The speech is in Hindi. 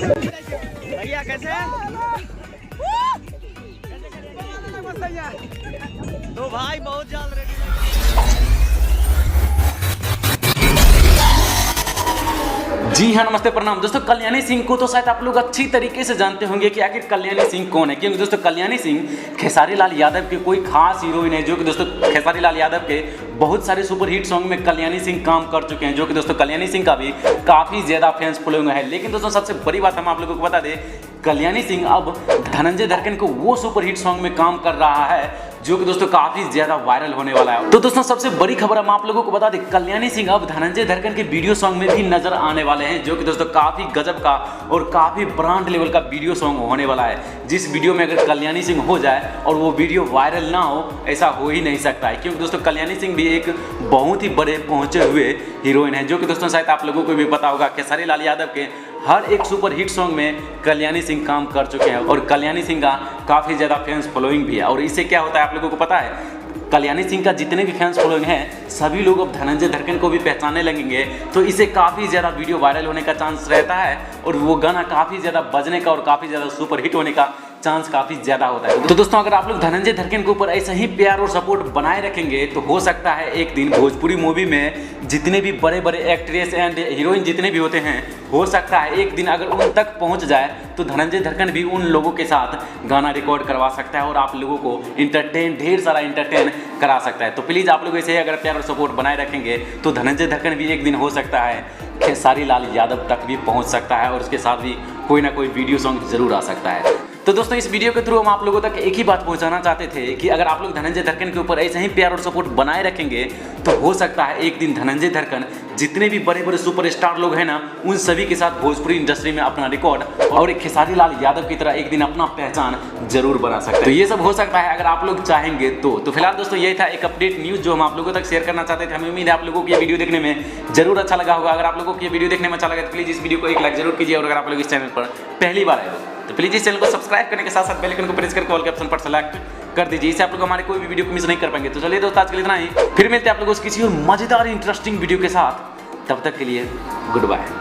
भैया कैसे हैं? तो भाई बहुत जल्द रेडी। जी हाँ, नमस्ते, प्रणाम दोस्तों। कल्याणी सिंह को तो शायद आप लोग अच्छी तरीके से जानते होंगे कि आखिर कल्याणी सिंह कौन है, क्योंकि दोस्तों कल्याणी सिंह खेसारी लाल यादव के कोई खास हीरोइन है, जो कि दोस्तों खेसारी लाल यादव के बहुत सारे सुपरहिट सॉन्ग में कल्याणी सिंह काम कर चुके हैं, जो कि दोस्तों कल्याणी सिंह का भी काफ़ी ज़्यादा फैंस फॉलोइंग है। लेकिन दोस्तों सबसे बड़ी बात हम आप लोगों को बता दें, कल्याणी सिंह अब धनंजय धड़कन को वो सुपरहिट सॉन्ग में काम कर रहा है जो कि दोस्तों काफी ज्यादा वायरल होने वाला है। तो दोस्तों सबसे बड़ी खबर हम आप लोगों को बता दें, कल्याणी सिंह अब धनंजय धड़कन के वीडियो सॉन्ग में भी नजर आने वाले हैं, जो कि दोस्तों काफी गजब का और काफी ब्रांड लेवल का वीडियो सॉन्ग होने वाला है। जिस वीडियो में अगर कल्याणी सिंह हो जाए और वो वीडियो वायरल ना हो, ऐसा हो ही नहीं सकता है, क्योंकि दोस्तों कल्याणी सिंह भी एक बहुत ही बड़े पहुंचे हुए हीरोइन है, जो कि दोस्तों शायद आप लोगों को भी पता होगा खेसारी लाल यादव के हर एक सुपर हिट सॉन्ग में कल्याणी सिंह काम कर चुके हैं और कल्याणी सिंह का काफ़ी ज़्यादा फैंस फॉलोइंग भी है। और इससे क्या होता है आप लोगों को पता है, कल्याणी सिंह का जितने भी फैंस फॉलोइंग हैं सभी लोग अब धनंजय धड़कन को भी पहचानने लगेंगे, तो इससे काफ़ी ज़्यादा वीडियो वायरल होने का चांस रहता है और वो गाना काफ़ी ज़्यादा बजने का और काफ़ी ज़्यादा सुपर हिट होने का चांस काफ़ी ज़्यादा होता है। तो दोस्तों अगर आप लोग धनंजय धड़कन के ऊपर ऐसा ही प्यार और सपोर्ट बनाए रखेंगे तो हो सकता है एक दिन भोजपुरी मूवी में जितने भी बड़े बड़े एक्ट्रेस एंड हीरोइन जितने भी होते हैं, हो सकता है एक दिन अगर उन तक पहुंच जाए तो धनंजय धड़कन भी उन लोगों के साथ गाना रिकॉर्ड करवा सकता है और आप लोगों को ढेर सारा इंटरटेन करा सकता है। तो प्लीज़ आप लोग ऐसे अगर प्यार और सपोर्ट बनाए रखेंगे तो धनंजय धड़कन भी एक दिन हो सकता है खेसारी लाल यादव तक भी पहुंच सकता है और उसके साथ भी कोई ना कोई वीडियो सॉन्ग जरूर आ सकता है। तो दोस्तों इस वीडियो के थ्रू हम आप लोगों तक एक ही बात पहुंचाना चाहते थे कि अगर आप लोग धनंजय धड़कन के ऊपर ऐसे ही प्यार और सपोर्ट बनाए रखेंगे तो हो सकता है एक दिन धनंजय धड़कन जितने भी बड़े बड़े सुपरस्टार लोग हैं ना, उन सभी के साथ भोजपुरी इंडस्ट्री में अपना रिकॉर्ड और एक खेसारी लाल यादव की तरह एक दिन अपना पहचान जरूर बना सकते हैं। तो ये सब हो सकता है अगर आप लोग चाहेंगे तो फिलहाल दोस्तों यही था एक अपडेट न्यूज़ जो हम आप लोगों तक शेयर करना चाहते थे। हमें उम्मीद है आप लोगों को ये वीडियो देखने में जरूर अच्छा लगा होगा। अगर आप लोगों को ये वीडियो देखने में अच्छा लगा तो प्लीज़ इस वीडियो को एक लाइक जरूर कीजिए और अगर आप लोग इस चैनल पर पहली बार आए हो तो प्लीज़ इस चैनल को सब्सक्राइब करने के साथ साथ बेल आइकन को प्रेस करके ऑल के ऑप्शन पर सेलेक्ट कर दीजिए, इससे आप लोग हमारे कोई भी वीडियो को मिस नहीं कर पाएंगे। तो चलिए दोस्तों आज के लिए इतना ही, फिर मिलते हैं आप लोगों को किसी और मजेदार इंटरेस्टिंग वीडियो के साथ। तब तक के लिए गुड बाय।